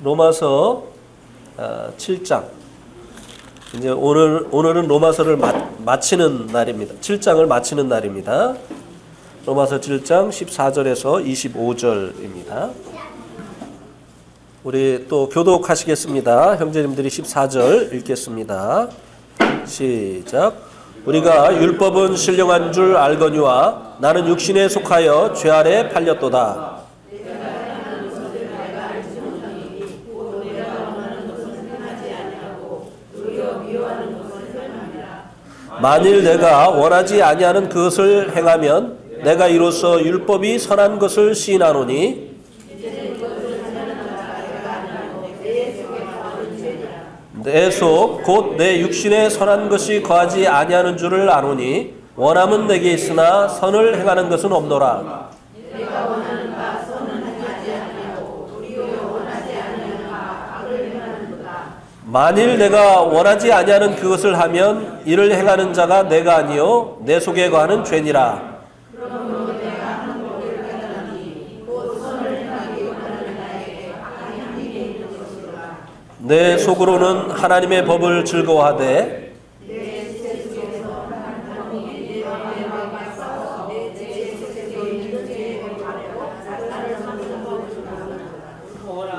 로마서 7장. 이제 오늘은 로마서를 마치는 날입니다. 7장을 마치는 날입니다. 로마서 7장 14절에서 25절입니다. 우리 또 교독하시겠습니다. 형제님들이 14절 읽겠습니다. 시작. 우리가 율법은 신령한 줄 알거니와 나는 육신에 속하여 죄 아래 팔렸도다. 만일 내가 원하지 아니하는 그것을 행하면 내가 이로써 율법이 선한 것을 시인하노니 내 속 곧 내 육신에 선한 것이 거하지 아니하는 줄을 아노니 원함은 내게 있으나 선을 행하는 것은 없노라. 만일 내가 원하지 아니하는 그것을 하면 이를 행하는 자가 내가 아니요 내 속에 거하는 죄니라. 내 속으로는 하나님의 법을 즐거워하되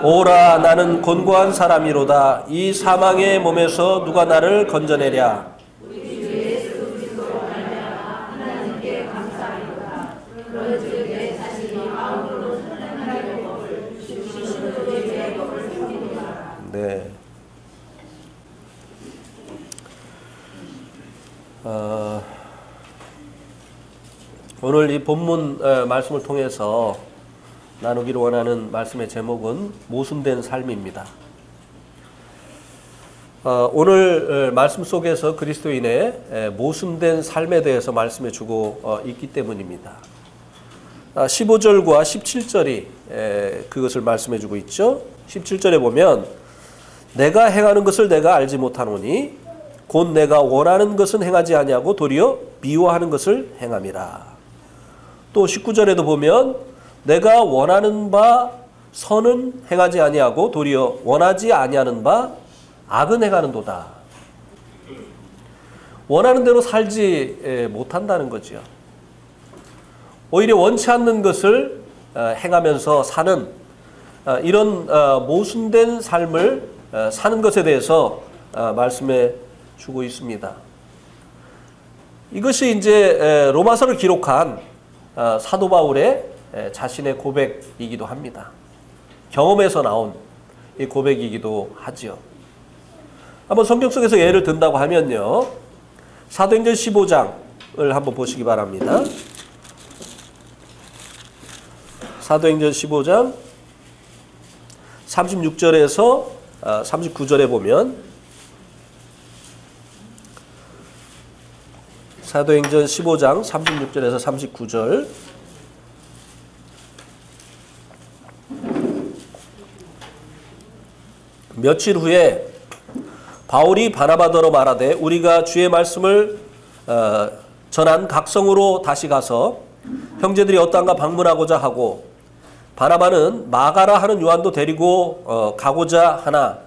오라 나는 곤고한 사람이로다. 이 사망의 몸에서 누가 나를 건져내랴. 네. 오늘 이 본문 말씀을 통해서 나누기를 원하는 말씀의 제목은 모순된 삶입니다. 오늘 말씀 속에서 그리스도인의 모순된 삶에 대해서 말씀해 주고 있기 때문입니다. 15절과 17절이 그것을 말씀해 주고 있죠. 17절에 보면 내가 행하는 것을 내가 알지 못하노니 곧 내가 원하는 것은 행하지 아니하고 도리어 미워하는 것을 행함이라. 또 19절에도 보면 내가 원하는 바 선은 행하지 아니하고 도리어 원하지 아니하는 바 악은 행하는도다. 원하는 대로 살지 못한다는 거죠. 오히려 원치 않는 것을 행하면서 사는 이런 모순된 삶을 사는 것에 대해서 말씀해 주고 있습니다. 이것이 이제 로마서를 기록한 사도 바울의 자신의 고백이기도 합니다. 경험에서 나온 이 고백이기도 하지요. 한번 성경 속에서 예를 든다고 하면요. 사도행전 15장을 한번 보시기 바랍니다. 사도행전 15장 36절에서 39절에 보면 사도행전 15장 36절에서 39절 며칠 후에 바울이 바나바더러 말하되 우리가 주의 말씀을 전한 각성으로 다시 가서 형제들이 어떠한가 방문하고자 하고 바나바는 마가라 하는 요한도 데리고 가고자 하나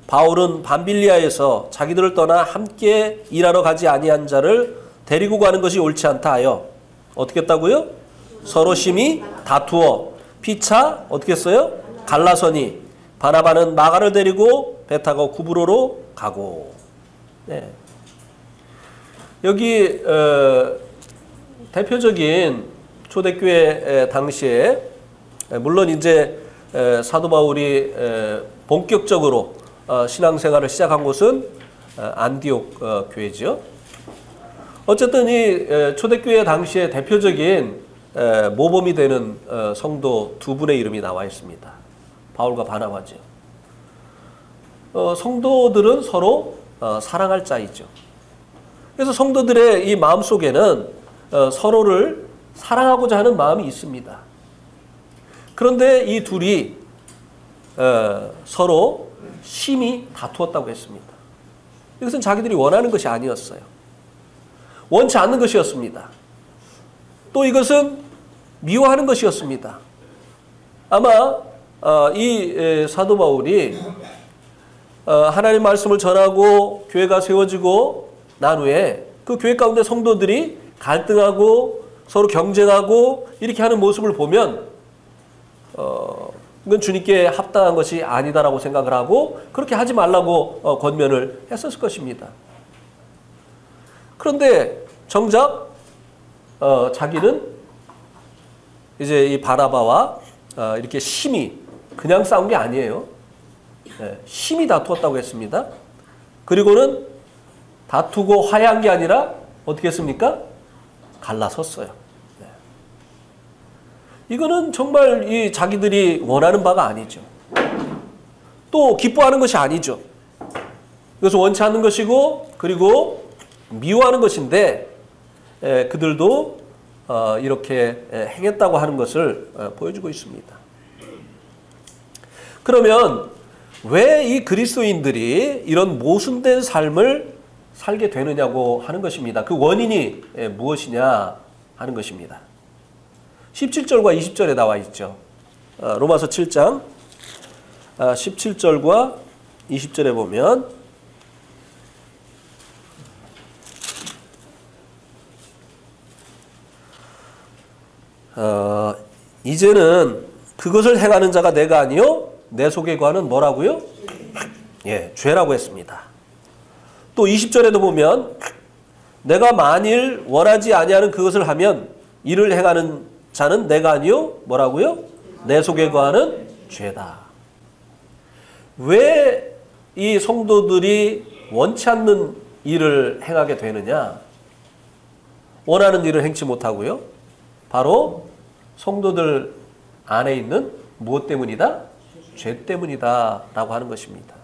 바울은 밤빌리아에서 자기들을 떠나 함께 일하러 가지 아니한 자를 데리고 가는 것이 옳지 않다 하여 어떻게 했다고요? 서로 심히 다투어 피차 어떻게 했어요? 갈라서니 바나바는 마가를 데리고 배 타고 구브로로 가고. 네. 여기 대표적인 초대교회 당시에 물론 이제 사도 바울이 본격적으로 신앙생활을 시작한 곳은 안디옥 교회죠. 어쨌든 이 초대교회 당시에 대표적인 모범이 되는 성도 두 분의 이름이 나와 있습니다. 바울과 바나바죠. 성도들은 서로 사랑할 자이죠. 그래서 성도들의 이 마음 속에는 서로를 사랑하고자 하는 마음이 있습니다. 그런데 이 둘이 서로 심히 다투었다고 했습니다. 이것은 자기들이 원하는 것이 아니었어요. 원치 않는 것이었습니다. 또 이것은 미워하는 것이었습니다. 아마 이 사도 바울이 하나님 말씀을 전하고 교회가 세워지고 난 후에 그 교회 가운데 성도들이 갈등하고 서로 경쟁하고 이렇게 하는 모습을 보면 이건 주님께 합당한 것이 아니다라고 생각을 하고 그렇게 하지 말라고 권면을 했었을 것입니다. 그런데 정작 자기는 이제 이 바나바와 이렇게 심히 그냥 싸운 게 아니에요. 심히 다투었다고 했습니다. 그리고는 다투고 화해한 게 아니라 어떻게 했습니까? 갈라섰어요. 이거는 정말 이 자기들이 원하는 바가 아니죠. 또 기뻐하는 것이 아니죠. 이것을 원치 않는 것이고 그리고 미워하는 것인데 그들도 이렇게 행했다고 하는 것을 보여주고 있습니다. 그러면 왜 이 그리스도인들이 이런 모순된 삶을 살게 되느냐고 하는 것입니다. 그 원인이 무엇이냐 하는 것입니다. 17절과 20절에 나와 있죠. 로마서 7장 17절과 20절에 보면 이제는 그것을 행하는 자가 내가 아니요 내 속에 거하는 뭐라고요? 죄라고 했습니다. 또 20절에도 보면 내가 만일 원하지 아니하는 그것을 하면 이를 행하는 자는 내가 아니요 뭐라고요? 내 속에 거하는 죄다. 왜 이 성도들이 원치 않는 일을 행하게 되느냐? 원하는 일을 행치 못하고요. 바로 성도들 안에 있는 무엇 때문이다? 죄 때문이다 라고 하는 것입니다.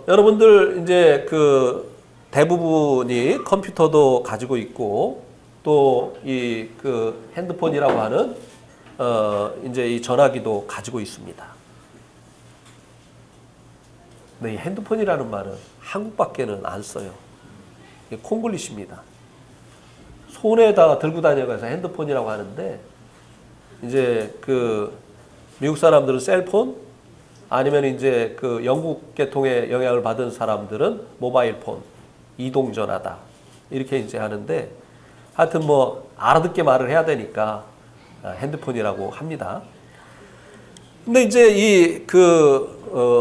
여러분들 이제 그 대부분이 컴퓨터도 가지고 있고 또 이 그 핸드폰이라고 하는 이제 이 전화기도 가지고 있습니다. 근데 이 핸드폰이라는 말은 한국밖에는 안 써요. 이게 콩글리시입니다. 손에다가 들고 다녀가서 핸드폰이라고 하는데 이제 그 미국 사람들은 셀폰 아니면 이제 그 영국 계통의 영향을 받은 사람들은 모바일 폰, 이동 전화다 이렇게 이제 하는데 하여튼 뭐 알아듣게 말을 해야 되니까 핸드폰이라고 합니다. 근데 이제 이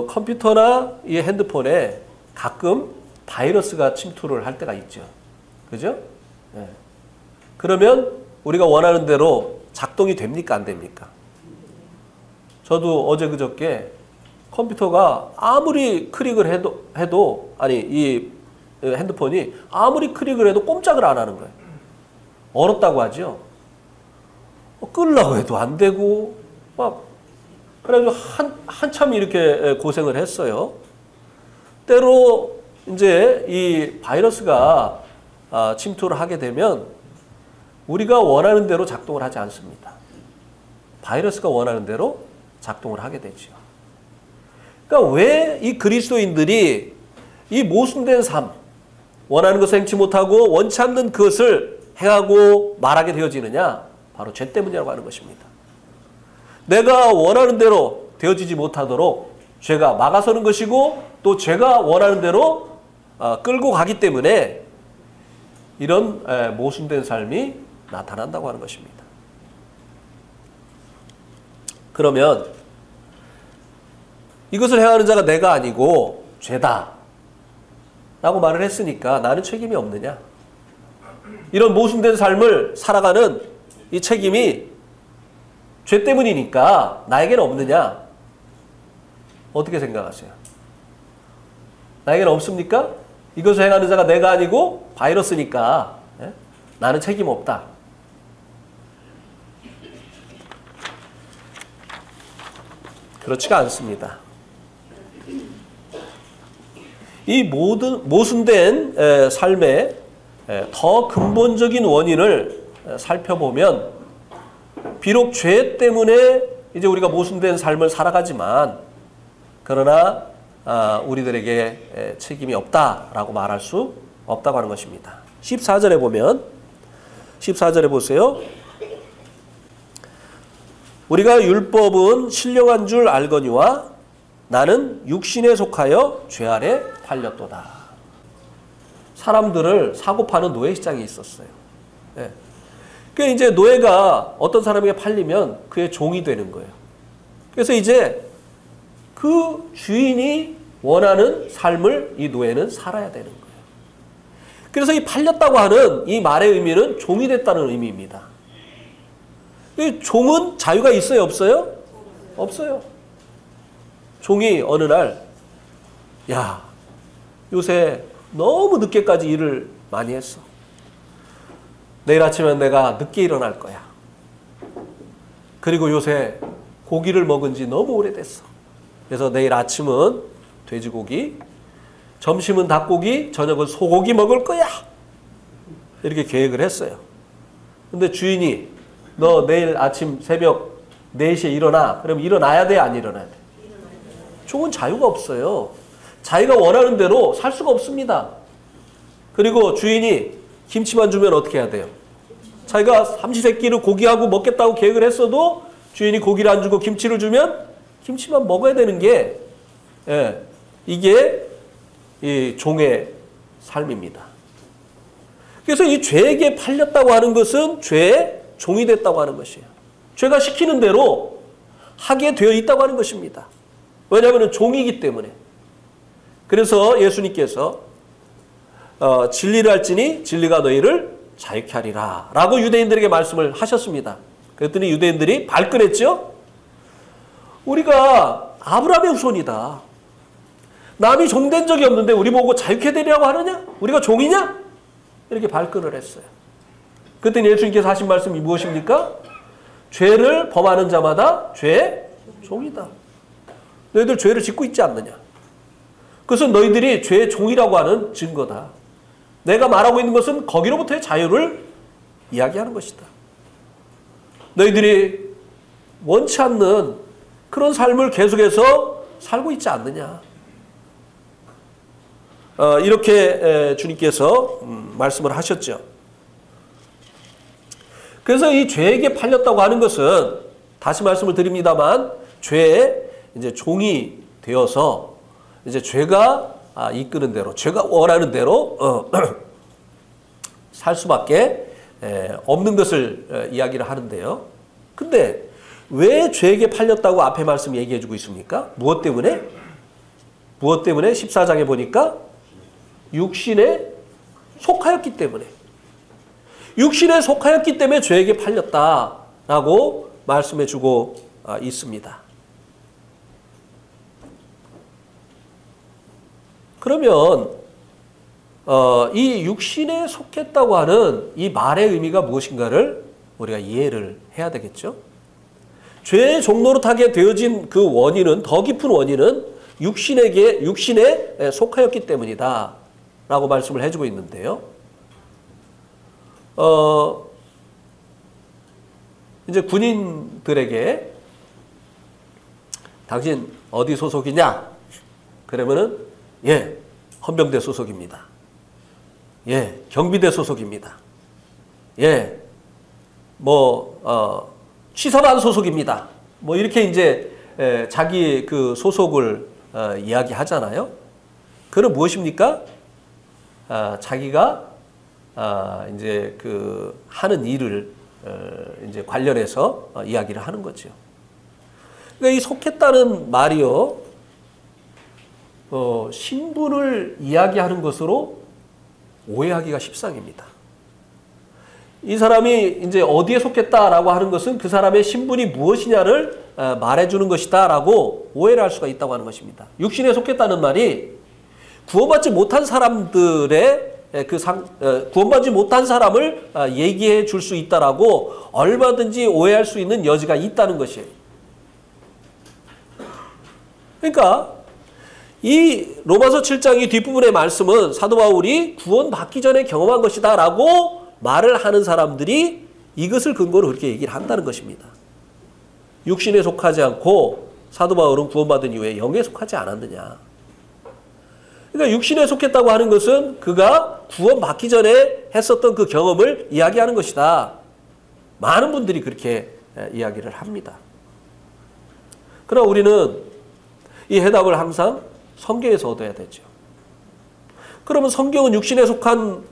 컴퓨터나 이 핸드폰에 가끔 바이러스가 침투를 할 때가 있죠. 그죠? 네. 그러면 우리가 원하는 대로 작동이 됩니까? 안 됩니까? 저도 어제 그저께 컴퓨터가 아무리 클릭을 해도 아니 이 핸드폰이 아무리 클릭을 해도 꼼짝을 안 하는 거예요. 얼었다고 하죠. 끌려고 해도 안 되고 막 그래가지고 한참 이렇게 고생을 했어요. 때로 이제 이 바이러스가 침투를 하게 되면 우리가 원하는 대로 작동을 하지 않습니다. 바이러스가 원하는 대로 작동을 하게 되죠. 그러니까 왜 이 그리스도인들이 이 모순된 삶, 원하는 것을 행치 못하고 원치 않는 그것을 행하고 말하게 되어지느냐? 바로 죄 때문이라고 하는 것입니다. 내가 원하는 대로 되어지지 못하도록 죄가 막아서는 것이고 또 죄가 원하는 대로 끌고 가기 때문에 이런 모순된 삶이 나타난다고 하는 것입니다. 그러면 이것을 행하는 자가 내가 아니고 죄다 라고 말을 했으니까 나는 책임이 없느냐? 이런 모순된 삶을 살아가는 이 책임이 죄 때문이니까 나에게는 없느냐? 어떻게 생각하세요? 나에게는 없습니까? 이것을 행하는 자가 내가 아니고 바이러스니까 나는 책임 없다. 그렇지가 않습니다. 이 모순된 삶의 더 근본적인 원인을 살펴보면 비록 죄 때문에 이제 우리가 모순된 삶을 살아가지만 그러나 우리들에게 책임이 없다라고 말할 수 없다고 하는 것입니다. 14절에 보면 14절에 보세요. 우리가 율법은 신령한 줄 알거니와 나는 육신에 속하여 죄 아래 팔렸도다. 사람들을 사고 파는 노예 시장이 있었어요. 예. 그 이제 노예가 어떤 사람에게 팔리면 그의 종이 되는 거예요. 그래서 이제 그 주인이 원하는 삶을 이 노예는 살아야 되는 거예요. 그래서 이 팔렸다고 하는 이 말의 의미는 종이 됐다는 의미입니다. 이 종은 자유가 있어요, 없어요? 없어요. 종이 어느 날, 야, 요새 너무 늦게까지 일을 많이 했어. 내일 아침에 내가 늦게 일어날 거야. 그리고 요새 고기를 먹은 지 너무 오래됐어. 그래서 내일 아침은 돼지고기, 점심은 닭고기, 저녁은 소고기 먹을 거야. 이렇게 계획을 했어요. 근데 주인이 너 내일 아침 새벽 4시에 일어나. 그럼 일어나야 돼, 안 일어나야 돼? 종은 자유가 없어요. 자기가 원하는 대로 살 수가 없습니다. 그리고 주인이 김치만 주면 어떻게 해야 돼요? 자기가 삼시세끼를 고기하고 먹겠다고 계획을 했어도 주인이 고기를 안 주고 김치를 주면 김치만 먹어야 되는 게, 예, 이게 이 종의 삶입니다. 그래서 이 죄에게 팔렸다고 하는 것은 죄의 종이 됐다고 하는 것이에요. 죄가 시키는 대로 하게 되어 있다고 하는 것입니다. 왜냐하면 종이기 때문에. 그래서 예수님께서 진리를 알지니 진리가 너희를 자유케 하리라 라고 유대인들에게 말씀을 하셨습니다. 그랬더니 유대인들이 발끈했죠. 우리가 아브라함의 후손이다. 남이 종된 적이 없는데 우리 보고 자유케 되리라고 하느냐? 우리가 종이냐? 이렇게 발끈을 했어요. 그랬더니 예수님께서 하신 말씀이 무엇입니까? 죄를 범하는 자마다 죄의 종이다. 너희들 죄를 짓고 있지 않느냐? 그것은 너희들이 죄의 종이라고 하는 증거다. 내가 말하고 있는 것은 거기로부터의 자유를 이야기하는 것이다. 너희들이 원치 않는 그런 삶을 계속해서 살고 있지 않느냐? 이렇게 주님께서 말씀을 하셨죠. 그래서 이 죄에게 팔렸다고 하는 것은 다시 말씀을 드립니다만 죄의 이제 종이 되어서 이제 죄가 이끄는 대로, 죄가 원하는 대로 살 수밖에 없는 것을 이야기를 하는데요. 근데 왜 죄에게 팔렸다고 앞에 말씀 얘기해 주고 있습니까? 무엇 때문에? 무엇 때문에? 14장에 보니까 육신에 속하였기 때문에. 육신에 속하였기 때문에 죄에게 팔렸다라고 말씀해 주고 있습니다. 그러면 이 육신에 속했다고 하는 이 말의 의미가 무엇인가를 우리가 이해를 해야 되겠죠. 죄의 종노릇하게 되어진 그 원인은, 더 깊은 원인은 육신에 속하였기 때문이다 라고 말씀을 해주고 있는데요. 이제 군인들에게 당신 어디 소속이냐? 그러면은 예, 헌병대 소속입니다. 예, 경비대 소속입니다. 예, 취사반 소속입니다. 뭐 이렇게 이제 자기 그 소속을 이야기하잖아요. 그는 무엇입니까? 자기가 이제 그 하는 일을 이제 관련해서 이야기를 하는 거죠. 그러니까 이 속했다는 말이요, 신분을 이야기하는 것으로 오해하기가 십상입니다. 이 사람이 이제 어디에 속했다라고 하는 것은 그 사람의 신분이 무엇이냐를 말해주는 것이다라고 오해를 할 수가 있다고 하는 것입니다. 육신에 속했다는 말이 구원받지 못한 사람들의 구원받지 못한 사람을 얘기해 줄 수 있다라고 얼마든지 오해할 수 있는 여지가 있다는 것이에요. 그러니까 이 로마서 7장 이 뒷부분의 말씀은 사도 바울이 구원받기 전에 경험한 것이다 라고 말을 하는 사람들이 이것을 근거로 그렇게 얘기를 한다는 것입니다. 육신에 속하지 않고 사도 바울은 구원받은 이후에 영에 속하지 않았느냐. 그러니까 육신에 속했다고 하는 것은 그가 구원받기 전에 했었던 그 경험을 이야기하는 것이다. 많은 분들이 그렇게 이야기를 합니다. 그러나 우리는 이 해답을 항상 성경에서 얻어야 되죠. 그러면 성경은 육신에 속한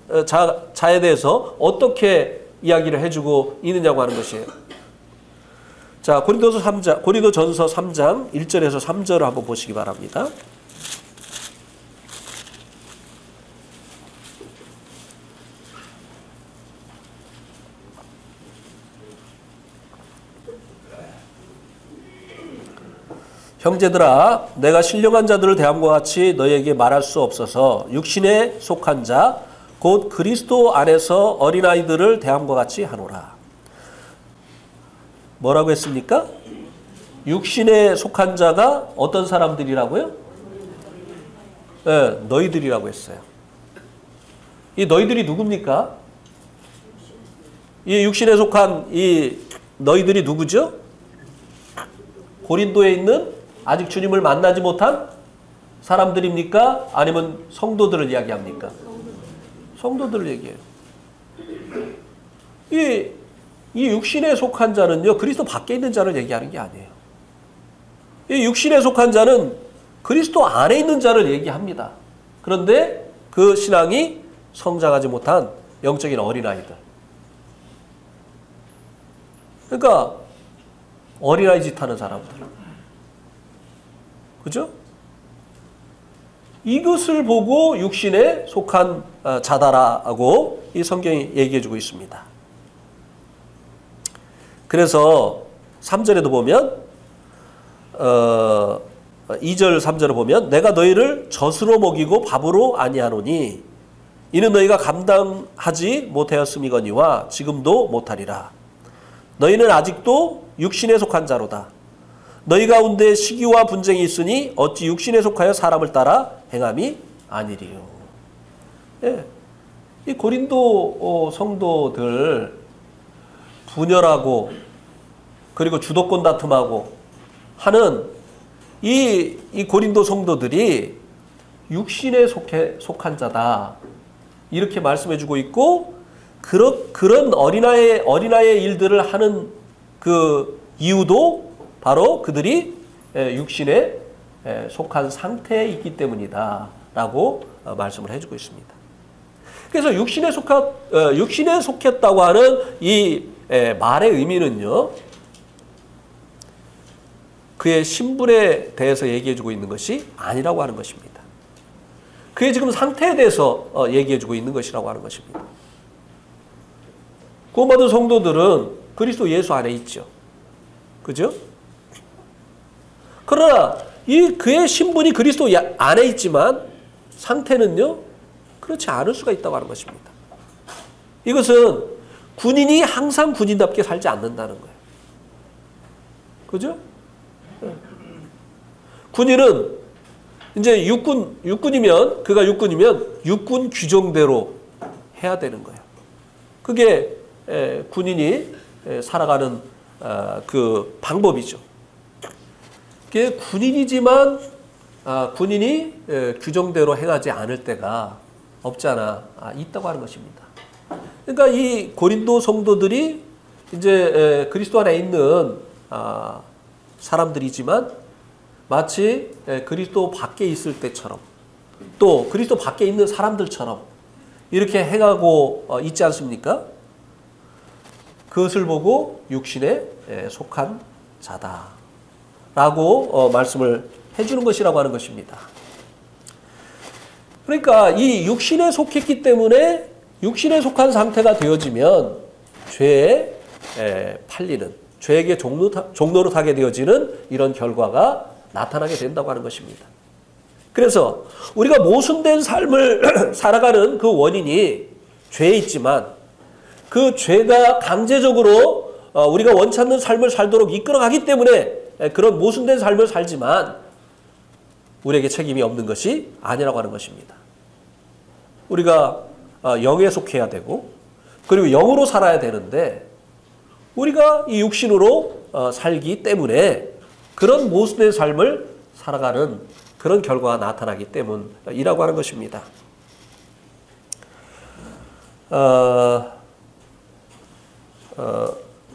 자에 대해서 어떻게 이야기를 해주고 있느냐고 하는 것이에요. 자, 고린도전서 3장 1절에서 3절을 한번 보시기 바랍니다. 형제들아, 내가 신령한 자들을 대함과 같이 너희에게 말할 수 없어서 육신에 속한 자, 곧 그리스도 안에서 어린아이들을 대함과 같이 하노라. 뭐라고 했습니까? 육신에 속한 자가 어떤 사람들이라고요? 네, 너희들이라고 했어요. 이 너희들이 누굽니까? 이 육신에 속한 이 너희들이 누구죠? 고린도에 있는 아직 주님을 만나지 못한 사람들입니까? 아니면 성도들을 이야기합니까? 성도들을 얘기해요. 이 육신에 속한 자는요, 그리스도 밖에 있는 자를 얘기하는 게 아니에요. 이 육신에 속한 자는 그리스도 안에 있는 자를 얘기합니다. 그런데 그 신앙이 성장하지 못한 영적인 어린아이들. 그러니까 어린아이 짓 하는 사람들. 그죠? 이것을 보고 육신에 속한 자다라고 이 성경이 얘기해주고 있습니다. 그래서 3절에도 보면 2절 3절을 보면 내가 너희를 젖으로 먹이고 밥으로 아니하노니 이는 너희가 감당하지 못하였음이거니와 지금도 못하리라. 너희는 아직도 육신에 속한 자로다. 너희 가운데 시기와 분쟁이 있으니 어찌 육신에 속하여 사람을 따라 행함이 아니리요. 예. 이 고린도 성도들 분열하고 그리고 주도권 다툼하고 하는 이 고린도 성도들이 육신에 속한 자다. 이렇게 말씀해주고 있고 그런 어린아이의 일들을 하는 그 이유도 바로 그들이 육신에 속한 상태에 있기 때문이다 라고 말씀을 해주고 있습니다. 그래서 육신에 속했다고 하는 이 말의 의미는요, 그의 신분에 대해서 얘기해주고 있는 것이 아니라고 하는 것입니다. 그의 지금 상태에 대해서 얘기해주고 있는 것이라고 하는 것입니다. 구원받은 성도들은 그리스도 예수 안에 있죠. 그죠? 그러나 그의 신분이 그리스도 안에 있지만 상태는요, 그렇지 않을 수가 있다고 하는 것입니다. 이것은 군인이 항상 군인답게 살지 않는다는 거예요. 그죠? 군인은 이제 육군이면 육군 규정대로 해야 되는 거예요. 그게 군인이 살아가는 그 방법이죠. 그게 군인이지만 군인이 규정대로 행하지 않을 때가 없지 않아 있다고 하는 것입니다. 그러니까 이 고린도 성도들이 이제 그리스도 안에 있는 사람들이지만 마치 그리스도 밖에 있을 때처럼 또 그리스도 밖에 있는 사람들처럼 이렇게 행하고 있지 않습니까? 그것을 보고 육신에 속한 자다라고 말씀을 해주는 것이라고 하는 것입니다. 그러니까 이 육신에 속했기 때문에 육신에 속한 상태가 되어지면 죄에 팔리는, 죄에게 종로로 타게 되어지는 이런 결과가 나타나게 된다고 하는 것입니다. 그래서 우리가 모순된 삶을 살아가는 그 원인이 죄에 있지만 그 죄가 강제적으로 우리가 원치 않는 삶을 살도록 이끌어가기 때문에 그런 모순된 삶을 살지만 우리에게 책임이 없는 것이 아니라고 하는 것입니다. 우리가 영에 속해야 되고 그리고 영으로 살아야 되는데 우리가 이 육신으로 살기 때문에 그런 모순된 삶을 살아가는 그런 결과가 나타나기 때문이라고 하는 것입니다.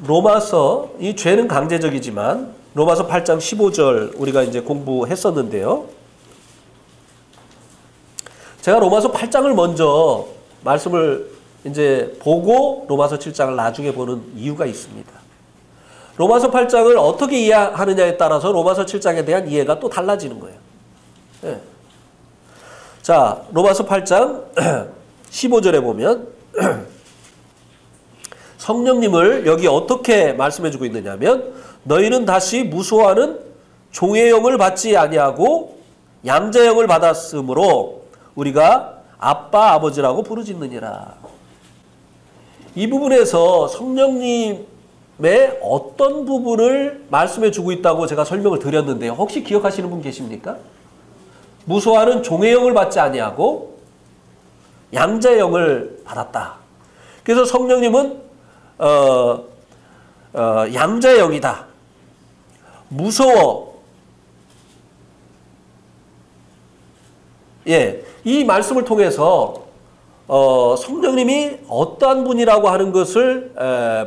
로마서 이 죄는 강제적이지만 로마서 8장 15절 우리가 이제 공부했었는데요. 제가 로마서 8장을 먼저 말씀을 이제 보고 로마서 7장을 나중에 보는 이유가 있습니다. 로마서 8장을 어떻게 이해하느냐에 따라서 로마서 7장에 대한 이해가 또 달라지는 거예요. 네. 자, 로마서 8장 15절에 보면 성령님을 여기 어떻게 말씀해주고 있느냐면 너희는 다시 무소하는 종의 영을 받지 아니하고 양자의 영을 받았으므로 우리가 아빠 아버지라고 부르짖느니라. 이 부분에서 성령님의 어떤 부분을 말씀해주고 있다고 제가 설명을 드렸는데요. 혹시 기억하시는 분 계십니까? 무소하는 종의 영을 받지 아니하고 양자의 영을 받았다. 그래서 성령님은 양자의 영이다. 무서워. 예, 이 말씀을 통해서 성령님이 어떠한 분이라고 하는 것을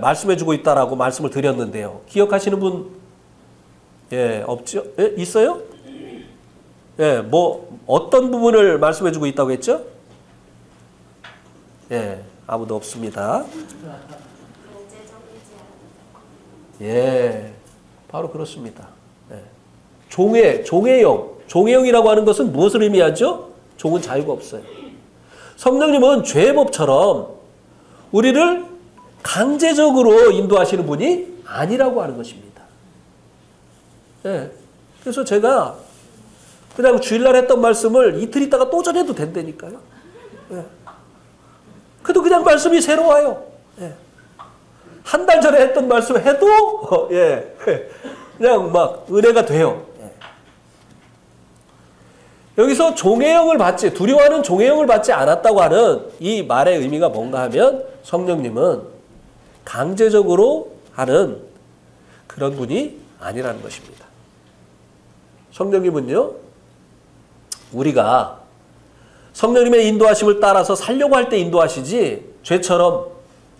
말씀해주고 있다라고 말씀을 드렸는데요. 기억하시는 분 없죠? 있어요? 뭐 어떤 부분을 말씀해주고 있다고 했죠? 아무도 없습니다. 바로 그렇습니다. 종의 영. 종의 영이라고 하는 것은 무엇을 의미하죠? 종은 자유가 없어요. 성령님은 죄의 법처럼 우리를 강제적으로 인도하시는 분이 아니라고 하는 것입니다. 그래서 제가 그냥 주일날 했던 말씀을 이틀 있다가 또 전해도 된다니까요. 그래도 그냥 말씀이 새로워요. 한 달 전에 했던 말씀 해도 그냥 막 은혜가 돼요. 여기서 종의 영을 받지, 두려워하는 종의 영을 받지 않았다고 하는 이 말의 의미가 뭔가 하면 성령님은 강제적으로 하는 그런 분이 아니라는 것입니다. 성령님은요, 우리가 성령님의 인도하심을 따라서 살려고 할 때 인도하시지 죄처럼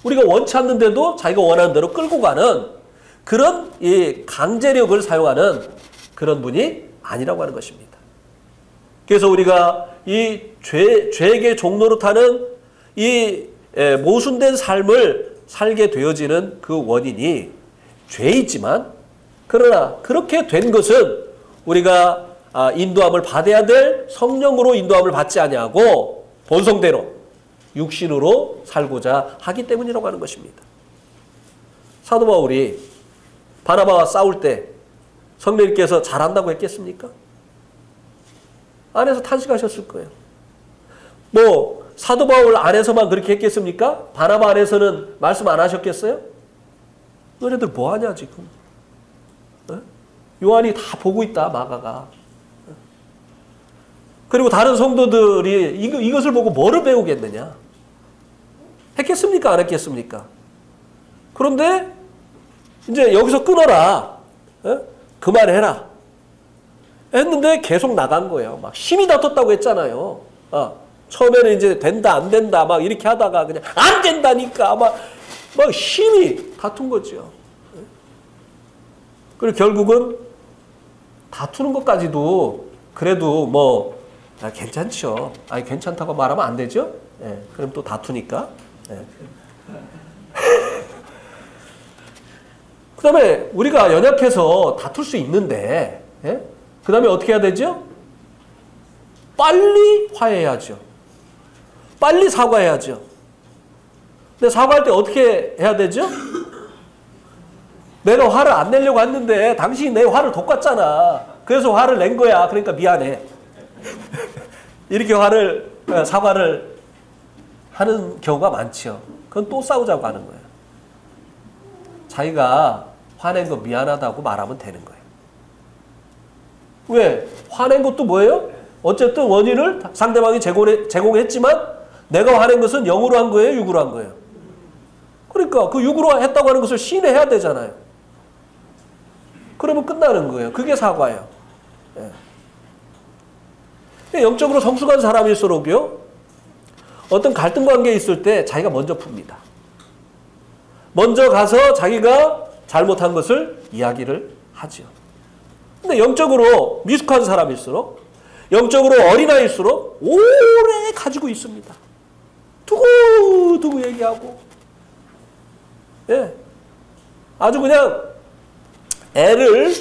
우리가 원치 않는데도 자기가 원하는 대로 끌고 가는 그런 이 강제력을 사용하는 그런 분이 아니라고 하는 것입니다. 그래서 우리가 이 죄에게 종노릇하는 이 모순된 삶을 살게 되어지는 그 원인이 죄이지만 그러나 그렇게 된 것은 우리가 인도함을 받아야 될 성령으로 인도함을 받지 아니하고 본성대로 육신으로 살고자 하기 때문이라고 하는 것입니다. 사도 바울이 바나바와 싸울 때 성령님께서 잘한다고 했겠습니까? 안에서 탄식하셨을 거예요. 뭐 사도 바울 안에서만 그렇게 했겠습니까? 바나바 안에서는 말씀 안 하셨겠어요? 너네들 뭐하냐 지금? 요한이 다 보고 있다 마가가. 그리고 다른 성도들이 이것을 보고 뭐를 배우겠느냐? 했겠습니까? 안 했겠습니까? 그런데 이제 여기서 끊어라. 그만해라. 했는데 계속 나간 거예요. 막 힘이 다퉜다고 했잖아요. 처음에는 이제 된다 안 된다 막 이렇게 하다가 그냥 안 된다니까 막 힘이 다툰 거죠. 그리고 결국은 다투는 것까지도 그래도 뭐 괜찮죠. 아니 괜찮다고 말하면 안 되죠. 그럼 또 다투니까. 그 다음에 우리가 연약해서 다툴 수 있는데 그 다음에 어떻게 해야 되죠? 빨리 화해해야죠. 빨리 사과해야죠. 근데 사과할 때 어떻게 해야 되죠? 내가 화를 안 내려고 했는데 당신이 내 화를 돋갔잖아. 그래서 화를 낸 거야. 그러니까 미안해. 이렇게 사과를 하는 경우가 많죠. 그건 또 싸우자고 하는 거예요. 자기가 화낸 거 미안하다고 말하면 되는 거예요. 왜? 화낸 것도 뭐예요? 어쨌든 원인을 상대방이 제공했지만 내가 화낸 것은 영으로 한 거예요? 육으로 한 거예요? 그러니까 그 육으로 했다고 하는 것을 시인해야 되잖아요. 그러면 끝나는 거예요. 그게 사과예요. 영적으로 성숙한 사람일수록요, 어떤 갈등 관계에 있을 때 자기가 먼저 풉니다. 먼저 가서 자기가 잘못한 것을 이야기를 하죠. 근데 영적으로 미숙한 사람일수록, 영적으로 어린아이일수록 오래 가지고 있습니다. 두고두고 얘기하고, 예. 아주 그냥 애를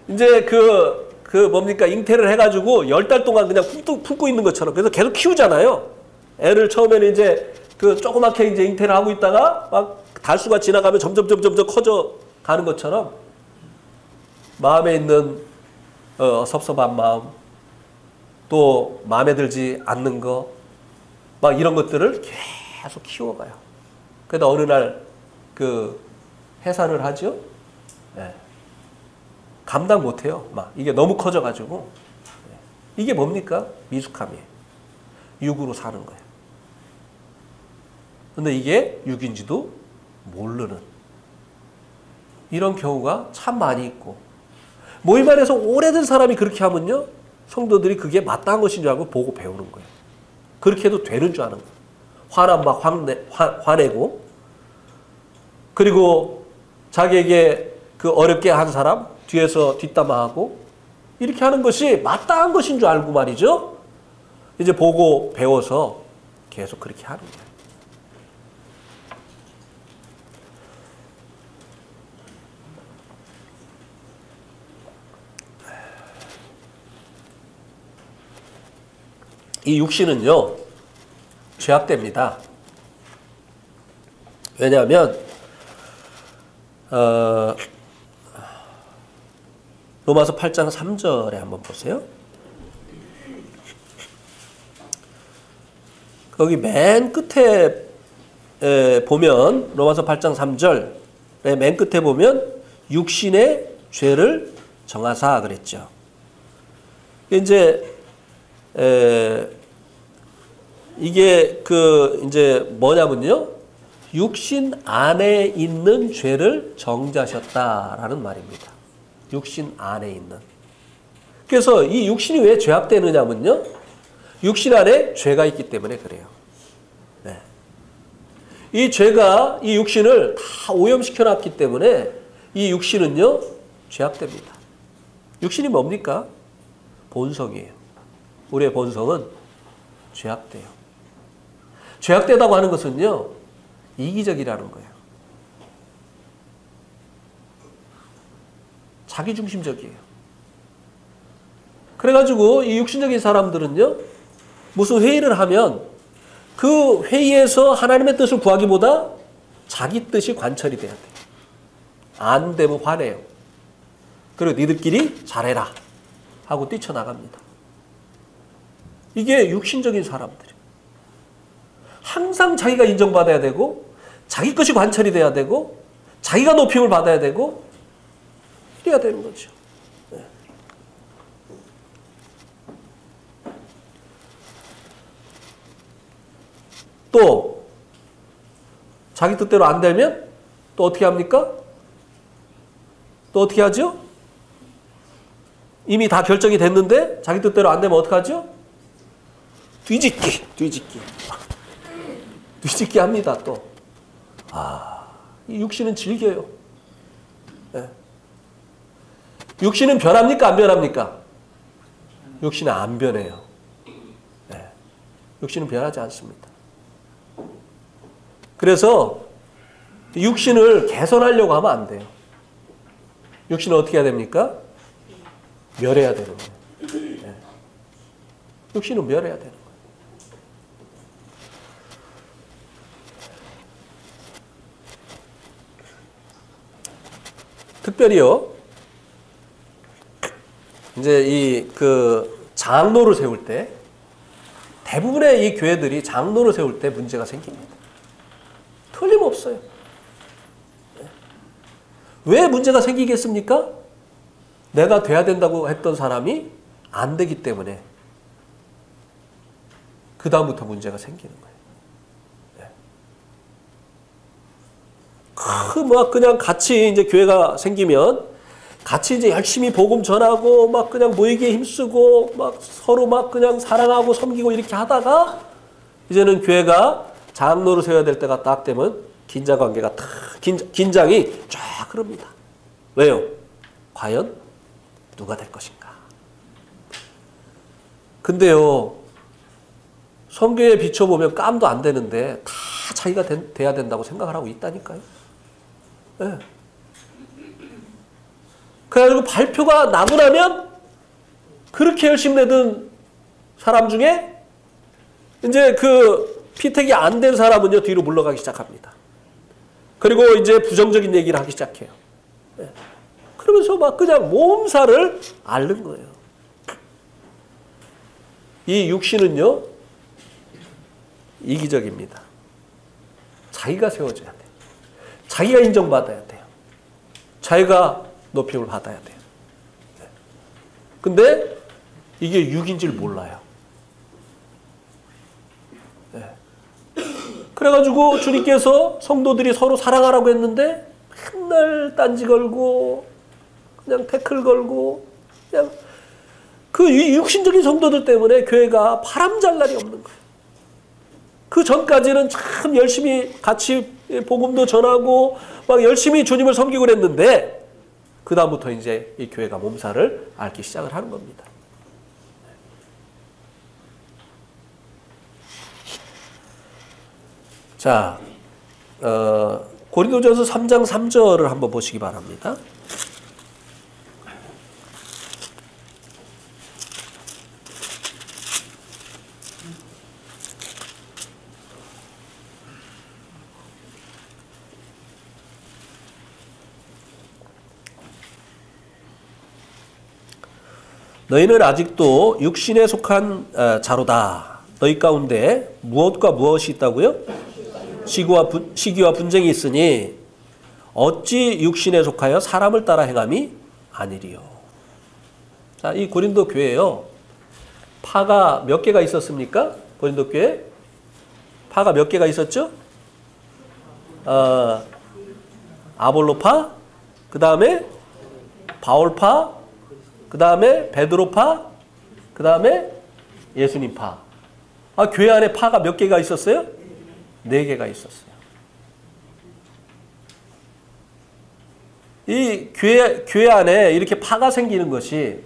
이제 뭡니까? 잉태를 해가지고 10달 동안 그냥 품고 있는 것처럼. 그래서 계속 키우잖아요. 애를 처음에는 이제 조그맣게 이제 잉태를 하고 있다가 막 달수가 지나가면 점점 커져 가는 것처럼 마음에 있는 섭섭한 마음, 또 마음에 들지 않는 거, 막 이런 것들을 계속 키워가요. 그러다 어느 날 해산을 하죠. 네. 감당 못해요. 막 이게 너무 커져가지고. 이게 뭡니까? 미숙함이에요. 육으로 사는 거예요. 근데 이게 육인지도 모르는 이런 경우가 참 많이 있고, 모임 안에서 오래된 사람이 그렇게 하면요, 성도들이 그게 마땅한 것인 줄 알고 보고 배우는 거예요. 그렇게 해도 되는 줄 아는 거예요. 화나면 막 화내고, 그리고 자기에게 어렵게 한 사람 뒤에서 뒷담화하고, 이렇게 하는 것이 마땅한 것인 줄 알고 말이죠. 이제 보고 배워서 계속 그렇게 하는 거예요. 이 육신은요, 죄악됩니다. 왜냐하면 로마서 8장 3절에 한번 보세요. 거기 맨 끝에 보면, 로마서 8장 3절에 맨 끝에 보면 육신의 죄를 정하사 그랬죠. 이제 이게 이제 뭐냐면요, 육신 안에 있는 죄를 정죄하셨다라는 말입니다. 육신 안에 있는. 그래서 이 육신이 왜 죄악되느냐면요, 육신 안에 죄가 있기 때문에 그래요. 네. 이 죄가 이 육신을 다 오염시켜 놨기 때문에 이 육신은요, 죄악됩니다. 육신이 뭡니까? 본성이에요. 우리의 본성은 죄악돼요. 죄악되다고 하는 것은요, 이기적이라는 거예요. 자기중심적이에요. 그래가지고 이 육신적인 사람들은요, 무슨 회의를 하면 그 회의에서 하나님의 뜻을 구하기보다 자기 뜻이 관철이 돼야 돼요. 안 되면 화내요. 그리고 니들끼리 잘해라 하고 뛰쳐나갑니다. 이게 육신적인 사람들이에요. 항상 자기가 인정받아야 되고, 자기 것이 관철이 돼야 되고, 자기가 높임을 받아야 되고, 이래야 되는 거죠. 네. 또 자기 뜻대로 안 되면 또 어떻게 합니까? 또 어떻게 하죠? 이미 다 결정이 됐는데 자기 뜻대로 안 되면 어떻게 하죠? 뒤집기 합니다, 또. 이 육신은 즐겨요. 네. 육신은 변합니까? 안 변합니까? 육신은 안 변해요. 네. 육신은 변하지 않습니다. 그래서 육신을 개선하려고 하면 안 돼요. 육신은 어떻게 해야 됩니까? 멸해야 되는 거예요. 네. 육신은 멸해야 되는 거예요. 특별히요, 이제 장로를 세울 때, 대부분의 이 교회들이 장로를 세울 때 문제가 생깁니다. 틀림없어요. 왜 문제가 생기겠습니까? 내가 돼야 된다고 했던 사람이 안 되기 때문에 그 다음부터 문제가 생기는 거예요. 그냥 같이 이제 교회가 생기면 같이 이제 열심히 복음 전하고 막 그냥 모이기에 힘쓰고 막 서로 막 그냥 사랑하고 섬기고 이렇게 하다가 이제는 교회가 장로를 세워야 될 때가 딱 되면 긴장 관계가 긴장이 쫙 흐릅니다. 왜요? 과연 누가 될 것인가? 근데요, 성경에 비춰보면 깜도 안 되는데 다 자기가 돼야 된다고 생각을 하고 있다니까요. 네. 그래가지고 발표가 나고 나면 그렇게 열심히 내던 사람 중에 이제 그 피택이 안 된 사람은요, 뒤로 물러가기 시작합니다. 그리고 이제 부정적인 얘기를 하기 시작해요. 네. 그러면서 막 그냥 몸살을 앓는 거예요. 이 육신은요, 이기적입니다. 자기가 세워져야 돼요. 자기가 인정받아야 돼요. 자기가 높임을 받아야 돼요. 네. 근데 이게 육인 줄 몰라요. 네. 그래가지고 주님께서 성도들이 서로 사랑하라고 했는데 맨날 딴지 걸고 그냥 태클 걸고 그냥 그 육신적인 성도들 때문에 교회가 바람잘 날이 없는 거예요. 그 전까지는 참 열심히 같이 복음도 전하고 막 열심히 주님을 섬기고 그랬는데 그 다음부터 이제 이 교회가 몸살을 앓기 시작을 하는 겁니다. 자, 고린도전서 3장 3절을 한번 보시기 바랍니다. 너희는 아직도 육신에 속한 자로다. 너희 가운데 무엇과 무엇이 있다고요? 시기와 분쟁이 있으니 어찌 육신에 속하여 사람을 따라 행함이 아니리요. 자, 이 고린도 교회요. 파가 몇 개가 있었습니까? 고린도 교회? 파가 몇 개가 있었죠? 아볼로파, 그 다음에 바울파, 그 다음에 베드로파, 그 다음에 예수님파. 교회 안에 파가 몇 개가 있었어요? 4개가 있었어요. 이 교회 안에 이렇게 파가 생기는 것이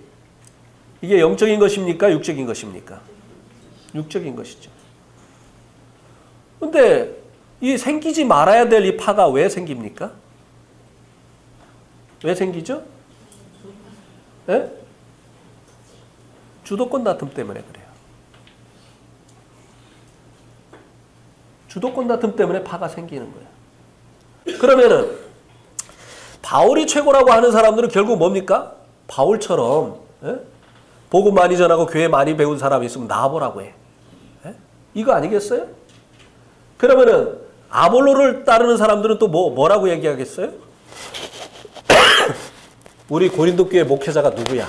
이게 영적인 것입니까? 육적인 것입니까? 육적인 것이죠. 근데 이 생기지 말아야 될 이 파가 왜 생깁니까? 왜 생기죠? 네? 주도권 다툼 때문에 그래요. 주도권 다툼 때문에 파가 생기는 거예요. 그러면은 바울이 최고라고 하는 사람들은 결국 뭡니까? 바울처럼 복음 많이 전하고 교회 많이 배운 사람이 있으면 나와보라고 해. 이거 아니겠어요? 그러면은 아볼로를 따르는 사람들은 또 뭐라고 얘기하겠어요? 우리 고린도 교회 목회자가 누구야?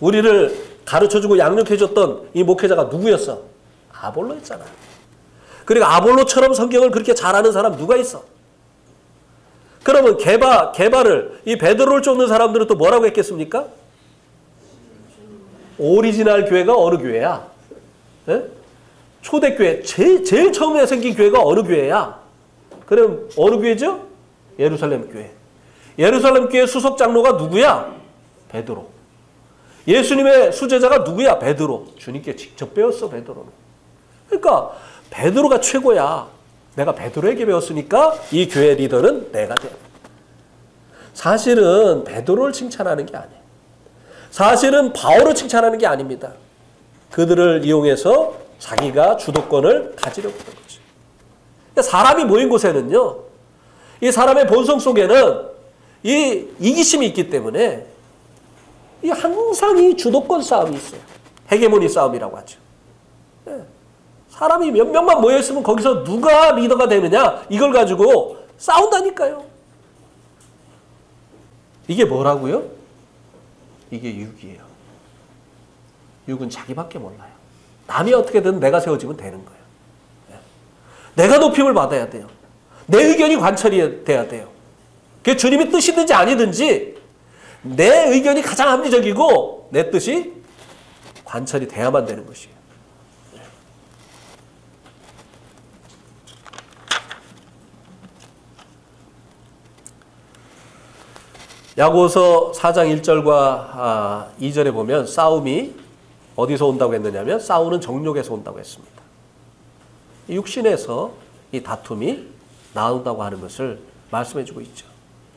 우리를 가르쳐주고 양육해줬던 이 목회자가 누구였어? 아볼로였잖아. 그리고 아볼로처럼 성경을 그렇게 잘하는 사람 누가 있어? 그러면 게바를 이 베드로를 쫓는 사람들은 또 뭐라고 했겠습니까? 오리지널 교회가 어느 교회야? 네? 초대교회 제일 처음에 생긴 교회가 어느 교회야? 그럼 어느 교회죠? 예루살렘 교회. 예루살렘 교회 수석 장로가 누구야? 베드로. 예수님의 수제자가 누구야? 베드로. 주님께 직접 배웠어, 베드로는. 그러니까 베드로가 최고야. 내가 베드로에게 배웠으니까 이 교회 리더는 내가 돼. 사실은 베드로를 칭찬하는 게 아니에요. 사실은 바울을 칭찬하는 게 아닙니다. 그들을 이용해서 자기가 주도권을 가지려고 하는 거죠. 그러니까 사람이 모인 곳에는요, 이 사람의 본성 속에는 이 이기심이 있기 때문에 이 항상 이 주도권 싸움이 있어요. 헤게모니 싸움이라고 하죠. 네. 사람이 몇 명만 모여있으면 거기서 누가 리더가 되느냐 이걸 가지고 싸운다니까요. 이게 뭐라고요? 이게 육이에요. 육은 자기밖에 몰라요. 남이 어떻게든 내가 세워지면 되는 거예요. 네. 내가 높임을 받아야 돼요. 내 의견이 관철이 돼야 돼요. 그게 주님의 뜻이든지 아니든지 내 의견이 가장 합리적이고 내 뜻이 관철이 돼야만 되는 것이에요. 야고보서 4장 1절과 2절에 보면 싸움이 어디서 온다고 했느냐면 싸우는 정욕에서 온다고 했습니다. 육신에서 이 다툼이 나온다고 하는 것을 말씀해 주고 있죠.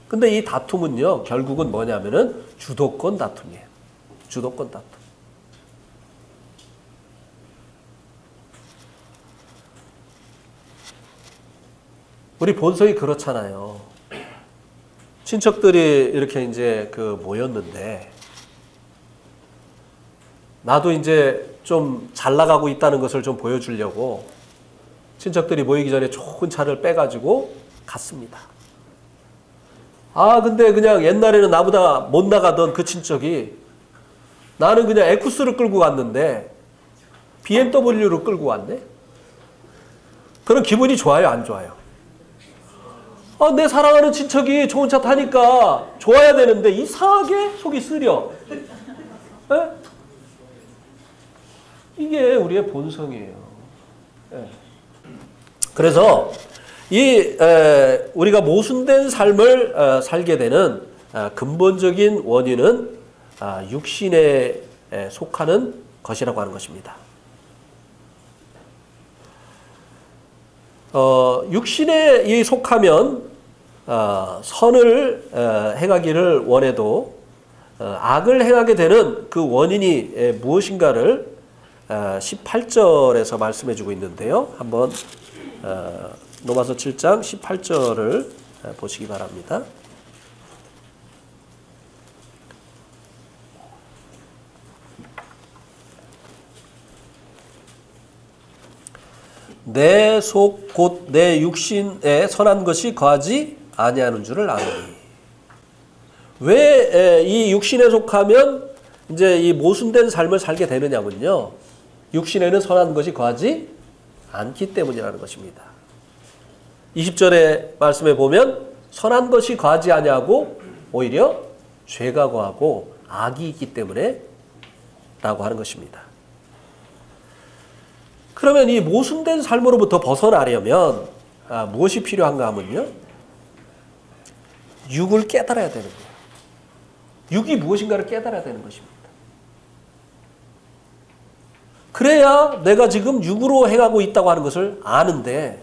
근데 이 다툼은요, 결국은 뭐냐면은 주도권 다툼이에요. 주도권 다툼. 우리 본성이 그렇잖아요. 친척들이 이렇게 이제 모였는데, 나도 이제 좀 잘 나가고 있다는 것을 좀 보여주려고 친척들이 모이기 전에 좋은 차를 빼가지고 갔습니다. 근데 그냥 옛날에는 나보다 못 나가던 그 친척이 나는 그냥 에쿠스를 끌고 갔는데 BMW를 끌고 왔네? 그런 기분이 좋아요, 안 좋아요? 내 사랑하는 친척이 좋은 차 타니까 좋아야 되는데 이상하게 속이 쓰려. 에? 이게 우리의 본성이에요. 에. 그래서 우리가 모순된 삶을 살게 되는 근본적인 원인은 육신에 속하는 것이라고 하는 것입니다. 육신에 속하면 선을 행하기를 원해도 악을 행하게 되는 그 원인이 무엇인가를 18절에서 말씀해 주고 있는데요. 한번 로마서 7장 18절을 보시기 바랍니다. 내 속 곧 내 육신에 선한 것이 거하지 아니하는 줄을 아노니. 왜 이 육신에 속하면 이제 이 모순된 삶을 살게 되느냐면요, 육신에는 선한 것이 거하지 않기 때문이라는 것입니다. 20절의 말씀에 보면 선한 것이 거하지 아니하고 오히려 죄가 거하고 악이 있기 때문에 라고 하는 것입니다. 그러면 이 모순된 삶으로부터 벗어나려면 무엇이 필요한가 하면요, 육을 깨달아야 되는 거예요. 육이 무엇인가를 깨달아야 되는 것입니다. 그래야 내가 지금 육으로 행하고 있다고 하는 것을 아는데,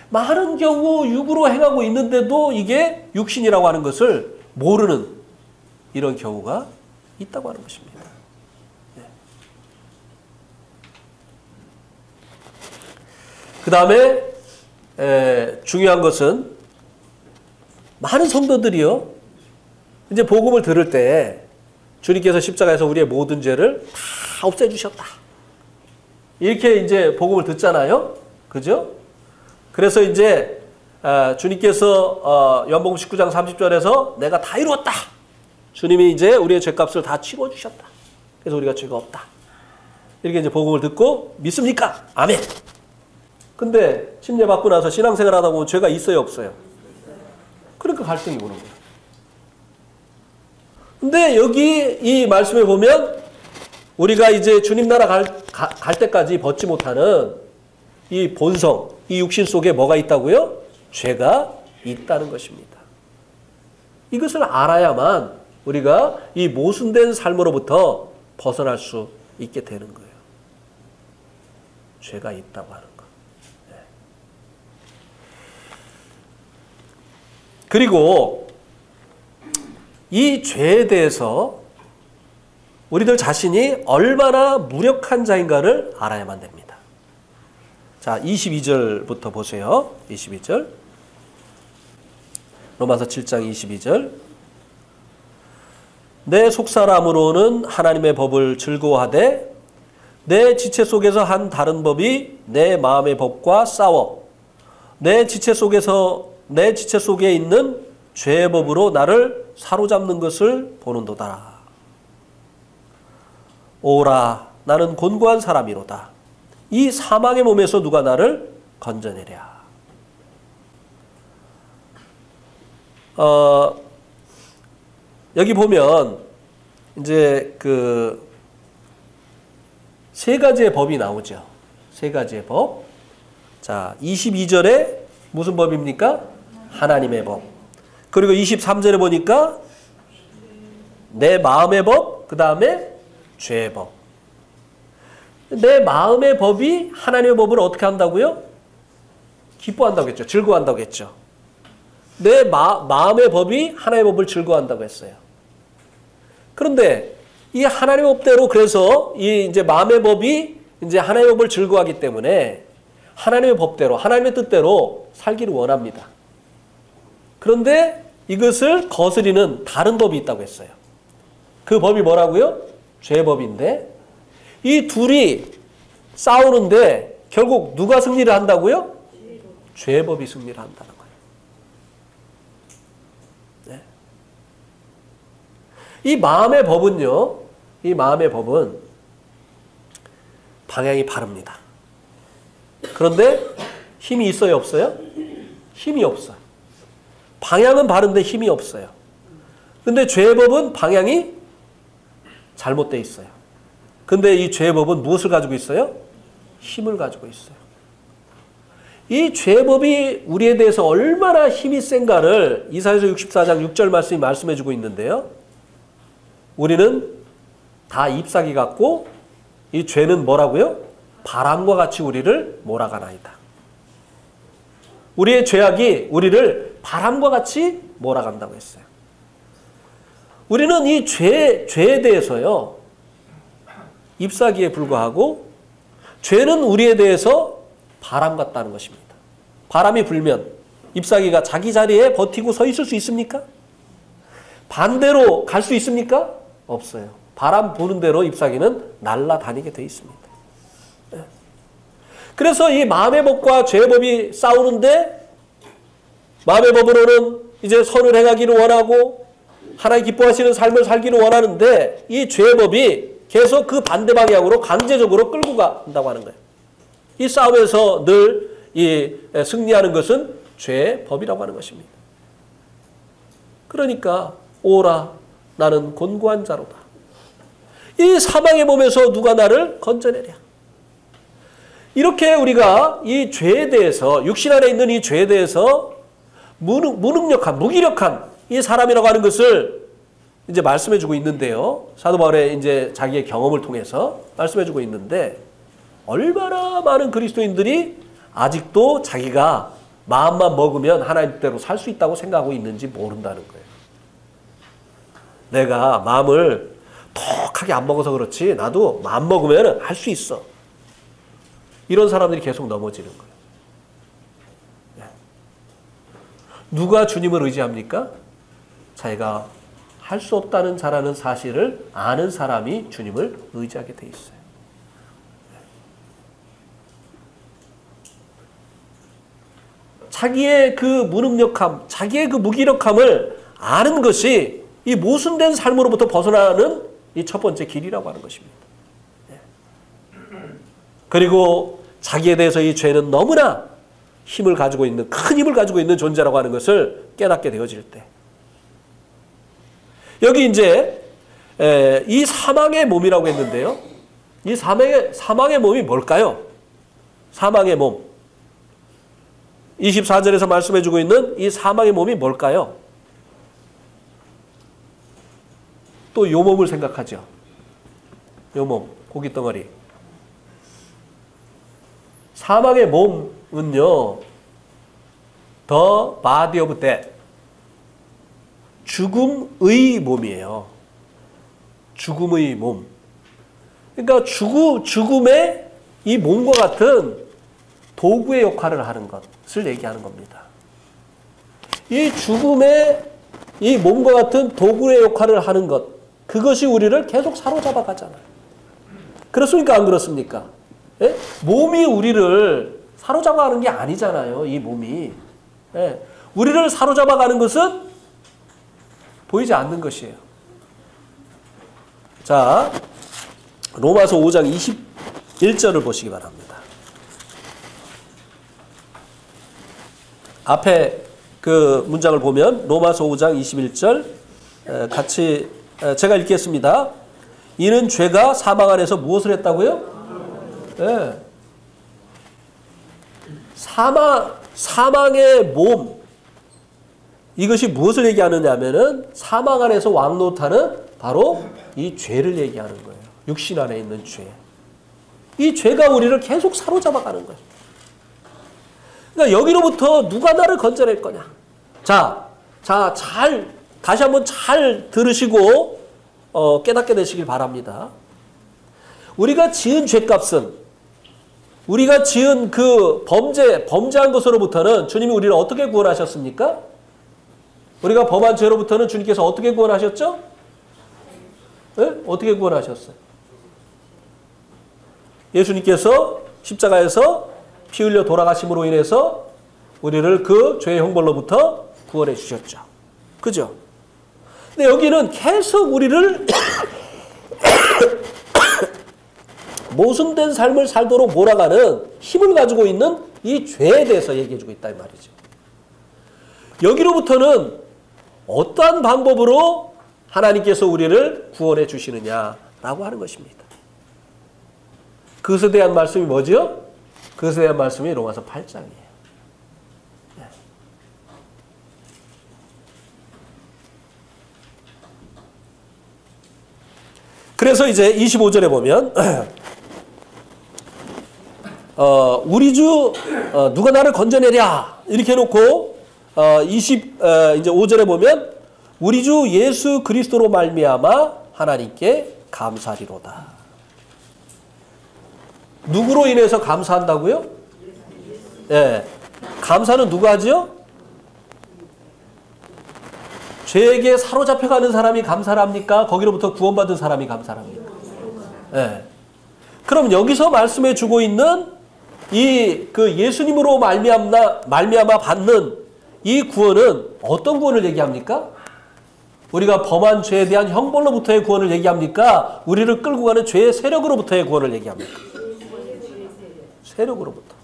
많은 경우 육으로 행하고 있는데도 이게 육신이라고 하는 것을 모르는 이런 경우가 있다고 하는 것입니다. 그 다음에 중요한 것은 많은 성도들이요, 이제 복음을 들을 때 주님께서 십자가에서 우리의 모든 죄를 다 없애주셨다, 이렇게 이제 복음을 듣잖아요. 그죠? 그래서 이제 주님께서 요한복음 19장 30절에서 내가 다 이루었다, 주님이 이제 우리의 죄값을 다 치러주셨다, 그래서 우리가 죄가 없다, 이렇게 이제 복음을 듣고 믿습니까? 아멘. 근데 침례 받고 나서 신앙생활 하다 보면 죄가 있어요, 없어요? 그러니까 갈등이 오는 거예요. 근데 여기 이 말씀에 보면 우리가 이제 주님 나라 갈 때까지 벗지 못하는 이 본성, 이 육신 속에 뭐가 있다고요? 죄가 있다는 것입니다. 이것을 알아야만 우리가 이 모순된 삶으로부터 벗어날 수 있게 되는 거예요. 죄가 있다고 하는 거. 네. 그리고 이 죄에 대해서 우리들 자신이 얼마나 무력한 자인가를 알아야만 됩니다. 자, 22절부터 보세요. 22절. 로마서 7장 22절. 내 속사람으로는 하나님의 법을 즐거워하되 내 지체 속에서 한 다른 법이 내 마음의 법과 싸워 내 지체 속에 있는 죄의 법으로 나를 사로잡는 것을 보는도다. 오라, 나는 곤고한 사람이로다. 이 사망의 몸에서 누가 나를 건져내랴. 여기 보면 이제 그 세 가지의 법이 나오죠. 세 가지의 법. 자, 22절에 무슨 법입니까? 하나님의 법. 그리고 23절에 보니까 내 마음의 법, 그 다음에 죄의 법. 내 마음의 법이 하나님의 법을 어떻게 한다고요? 기뻐한다고 했죠. 즐거워한다고 했죠. 내 마음의 법이 하나님의 법을 즐거워한다고 했어요. 그런데 이 하나님의 법대로 그래서 이 이제 마음의 법이 이제 하나님의 법을 즐거워하기 때문에 하나님의 법대로 하나님의 뜻대로 살기를 원합니다. 그런데 이것을 거스리는 다른 법이 있다고 했어요. 그 법이 뭐라고요? 죄법인데 이 둘이 싸우는데 결국 누가 승리를 한다고요? 죄법이 승리를 한다는 거예요. 네. 이 마음의 법은요. 이 마음의 법은 방향이 바릅니다. 그런데 힘이 있어요? 없어요? 힘이 없어요. 방향은 바른데 힘이 없어요. 근데 죄의 법은 방향이 잘못되어 있어요. 근데 이 죄의 법은 무엇을 가지고 있어요? 힘을 가지고 있어요. 이 죄의 법이 우리에 대해서 얼마나 힘이 센가를 이사야서 64장 6절 말씀이 말씀해 주고 있는데요. 우리는 다 잎사귀 같고 이 죄는 뭐라고요? 바람과 같이 우리를 몰아가나이다. 우리의 죄악이 우리를 바람과 같이 몰아간다고 했어요. 우리는 이 죄에 대해서요. 잎사귀에 불과하고 죄는 우리에 대해서 바람 같다는 것입니다. 바람이 불면 잎사귀가 자기 자리에 버티고 서 있을 수 있습니까? 반대로 갈 수 있습니까? 없어요. 바람 부는 대로 잎사귀는 날아다니게 돼 있습니다. 그래서 이 마음의 법과 죄의 법이 싸우는데 마음의 법으로는 이제 선을 행하기를 원하고 하나님 기뻐하시는 삶을 살기를 원하는데 이 죄의 법이 계속 그 반대 방향으로 강제적으로 끌고 간다고 하는 거예요. 이 싸움에서 늘 이 승리하는 것은 죄의 법이라고 하는 것입니다. 그러니까 오라 나는 곤고한 자로다. 이 사망의 몸에서 누가 나를 건져내랴. 이렇게 우리가 이 죄에 대해서 육신 안에 있는 이 죄에 대해서 무능력한 무기력한 이 사람이라고 하는 것을 이제 말씀해 주고 있는데요. 사도 바울의 이제 자기의 경험을 통해서 말씀해 주고 있는데 얼마나 많은 그리스도인들이 아직도 자기가 마음만 먹으면 하나님대로 살 수 있다고 생각하고 있는지 모른다는 거예요. 내가 마음을 톡하게 안 먹어서 그렇지 나도 마음 먹으면 할 수 있어. 이런 사람들이 계속 넘어지는 거예요. 누가 주님을 의지합니까? 자기가 할 수 없다는 자라는 사실을 아는 사람이 주님을 의지하게 돼 있어요. 자기의 그 무능력함, 자기의 그 무기력함을 아는 것이 이 모순된 삶으로부터 벗어나는 이 첫 번째 길이라고 하는 것입니다. 그리고 자기에 대해서 이 죄는 너무나 힘을 가지고 있는, 큰 힘을 가지고 있는 존재라고 하는 것을 깨닫게 되어질 때. 여기 이제 이 사망의 몸이라고 했는데요. 이 사망의 몸이 뭘까요? 사망의 몸. 24절에서 말씀해주고 있는 이 사망의 몸이 뭘까요? 또 요 몸을 생각하죠. 요 몸, 고깃덩어리. 사망의 몸은요, The body of death. 죽음의 몸이에요. 죽음의 몸. 그러니까 죽음의 이 몸과 같은 도구의 역할을 하는 것을 얘기하는 겁니다. 이 죽음의 이 몸과 같은 도구의 역할을 하는 것, 그것이 우리를 계속 사로잡아 가잖아요. 그렇습니까? 안 그렇습니까? 예? 몸이 우리를 사로잡아 가는 게 아니잖아요. 이 몸이. 예. 우리를 사로잡아 가는 것은 보이지 않는 것이에요. 자, 로마서 5장 21절을 보시기 바랍니다. 앞에 그 문장을 보면 로마서 5장 21절 같이 제가 읽겠습니다. 이는 죄가 사망 안에서 무엇을 했다고요? 네. 사망의 몸. 이것이 무엇을 얘기하느냐 하면은 사망 안에서 왕노릇하는 바로 이 죄를 얘기하는 거예요. 육신 안에 있는 죄. 이 죄가 우리를 계속 사로잡아가는 거예요. 그러니까 여기로부터 누가 나를 건져낼 거냐. 자, 다시 한번 잘 들으시고 깨닫게 되시길 바랍니다. 우리가 지은 죄값은, 우리가 지은 그 범죄한 것으로부터는 주님이 우리를 어떻게 구원하셨습니까? 우리가 범한 죄로부터는 주님께서 어떻게 구원하셨죠? 네? 어떻게 구원하셨어요? 예수님께서 십자가에서 피 흘려 돌아가심으로 인해서 우리를 그 죄의 형벌로부터 구원해 주셨죠. 그죠? 근데 여기는 계속 우리를 모순된 삶을 살도록 몰아가는 힘을 가지고 있는 이 죄에 대해서 얘기해 주고 있다 이 말이죠. 여기로부터는 어떠한 방법으로 하나님께서 우리를 구원해 주시느냐라고 하는 것입니다. 그것에 대한 말씀이 뭐죠? 그것에 대한 말씀이 로마서 8장이에요. 그래서 이제 25절에 보면 우리 주 누가 나를 건져내랴 이렇게 해놓고 이제 5절에 보면 우리 주 예수 그리스도로 말미암아 하나님께 감사리로다. 누구로 인해서 감사한다고요? 예. 감사는 누가 하죠? 죄에게 사로잡혀가는 사람이 감사를 합니까? 거기로부터 구원받은 사람이 감사를 합니까? 예. 그럼 여기서 말씀해 주고 있는 이 그 예수님으로 말미암아 받는 이 구원은 어떤 구원을 얘기합니까? 우리가 범한 죄에 대한 형벌로부터의 구원을 얘기합니까? 우리를 끌고 가는 죄의 세력으로부터의 구원을 얘기합니까? 세력으로부터.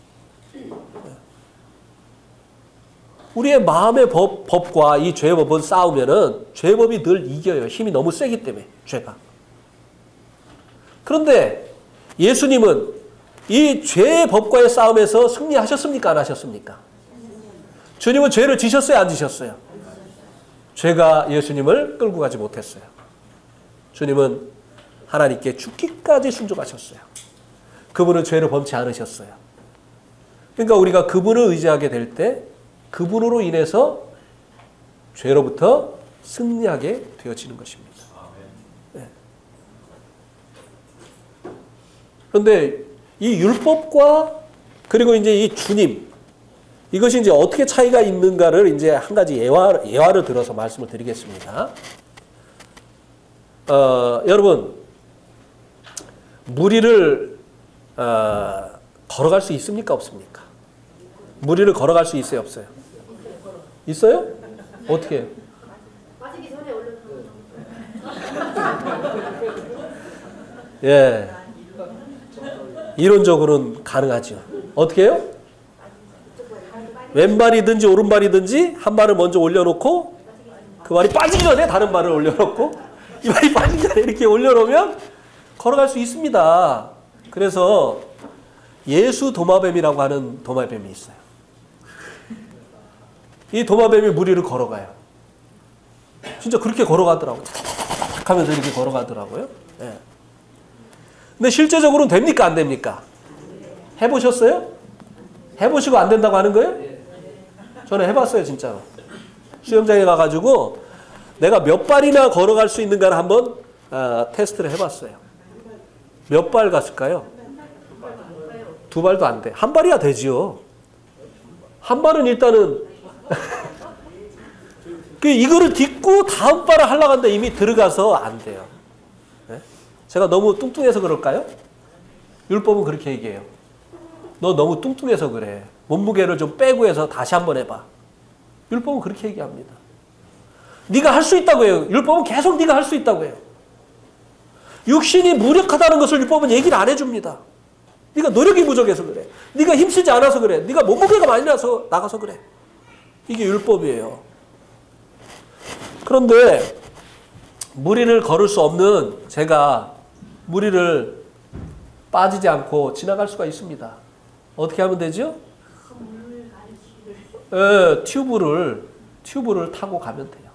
우리의 마음의 법과 이 죄의 법은 싸우면은 죄의 법이 늘 이겨요. 힘이 너무 세기 때문에 죄가. 그런데 예수님은 이 죄의 법과의 싸움에서 승리하셨습니까? 안 하셨습니까? 주님은 죄를 지셨어요? 안 지셨어요? 죄가 예수님을 끌고 가지 못했어요. 주님은 하나님께 죽기까지 순종하셨어요. 그분은 죄를 범치 않으셨어요. 그러니까 우리가 그분을 의지하게 될 때 그분으로 인해서 죄로부터 승리하게 되어지는 것입니다. 네. 그런데 이 율법과 그리고 이제 이 주님 이것이 이제 어떻게 차이가 있는가를 이제 한 가지 예화를 들어서 말씀을 드리겠습니다. 여러분 무리를 걸어갈 수 있습니까? 없습니까? 무리를 걸어갈 수 있어요? 없어요? 있어요? 어떻게 해요? 빠지기 전에 얼른 예. 이론적으로는 가능하죠. 어떻게 해요? 왼발이든지 오른발이든지 한 발을 먼저 올려놓고 그 발이 빠지기 전에 다른 발을 올려놓고 이 발이 빠지기 전에 이렇게 올려놓으면 걸어갈 수 있습니다. 그래서 예수 도마뱀이라고 하는 도마뱀이 있어요. 이 도마뱀이 무리를 걸어가요. 진짜 그렇게 걸어가더라고요. 탁 하면서 이렇게 걸어가더라고요. 예. 근데 실제적으로는 됩니까? 안 됩니까? 해보셨어요? 해보시고 안 된다고 하는 거예요? 저는 해봤어요, 진짜로. 수영장에 가가지고 내가 몇 발이나 걸어갈 수 있는가를 한번 테스트를 해봤어요. 몇 발 갔을까요? 두 발도 안 돼. 한 발이야 되지요. 한 발은 일단은 이거를 딛고 다음 발을 하려고 하는데 이미 들어가서 안 돼요. 네? 제가 너무 뚱뚱해서 그럴까요? 율법은 그렇게 얘기해요. 너 너무 뚱뚱해서 그래. 몸무게를 좀 빼고 해서 다시 한번 해봐. 율법은 그렇게 얘기합니다. 네가 할 수 있다고 해요. 율법은 계속 네가 할 수 있다고 해요. 육신이 무력하다는 것을 율법은 얘기를 안 해줍니다. 네가 노력이 부족해서 그래. 네가 힘쓰지 않아서 그래. 네가 몸무게가 많이 나가서 그래. 이게 율법이에요. 그런데 무리를 걸을 수 없는 제가 무리를 빠지지 않고 지나갈 수가 있습니다. 어떻게 하면 되죠? 튜브를 튜브를 타고 가면 돼요.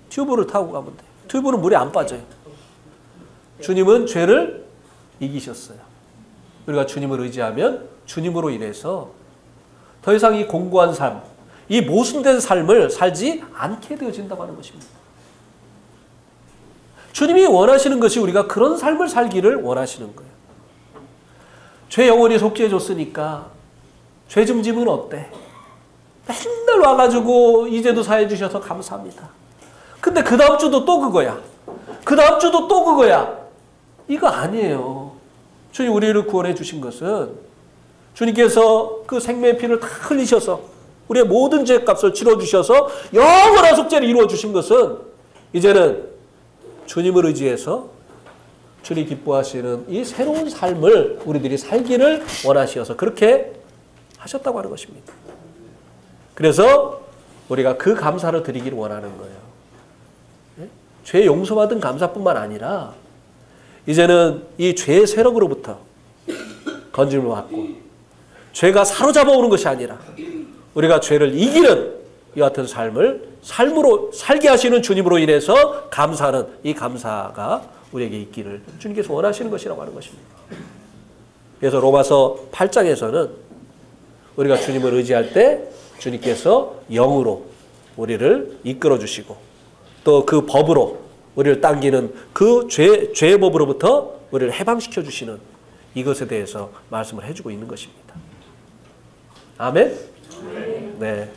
튜브를 타고 가면 돼요. 튜브는 물에 안 빠져요. 주님은 죄를 이기셨어요. 우리가 주님을 의지하면 주님으로 인해서 더 이상 이 공고한 삶, 이 모순된 삶을 살지 않게 되어진다고 하는 것입니다. 주님이 원하시는 것이 우리가 그런 삶을 살기를 원하시는 거예요. 죄 영원히 속죄해 줬으니까 죄 좀 지면 어때? 맨날 와가지고 이제도 사해 주셔서 감사합니다. 근데 그 다음 주도 또 그거야. 그 다음 주도 또 그거야. 이거 아니에요. 주님 우리를 구원해 주신 것은 주님께서 그 생명의 피를 다 흘리셔서 우리의 모든 죄값을 치러주셔서 영원한 속죄를 이루어 주신 것은 이제는 주님을 의지해서 주님 기뻐하시는 이 새로운 삶을 우리들이 살기를 원하셔서 그렇게 하셨다고 하는 것입니다. 그래서 우리가 그 감사를 드리기를 원하는 거예요. 죄 용서받은 감사뿐만 아니라 이제는 이 죄의 세력으로부터 건짐을 받고 죄가 사로잡아 오는 것이 아니라 우리가 죄를 이기는 이 같은 삶으로 살게 하시는 주님으로 인해서 감사하는 이 감사가 우리에게 있기를 주님께서 원하시는 것이라고 하는 것입니다. 그래서 로마서 8장에서는 우리가 주님을 의지할 때 주님께서 영으로 우리를 이끌어 주시고 또 그 법으로 우리를 당기는 그 죄의 법으로부터 우리를 해방시켜 주시는 이것에 대해서 말씀을 해주고 있는 것입니다. 아멘? 네.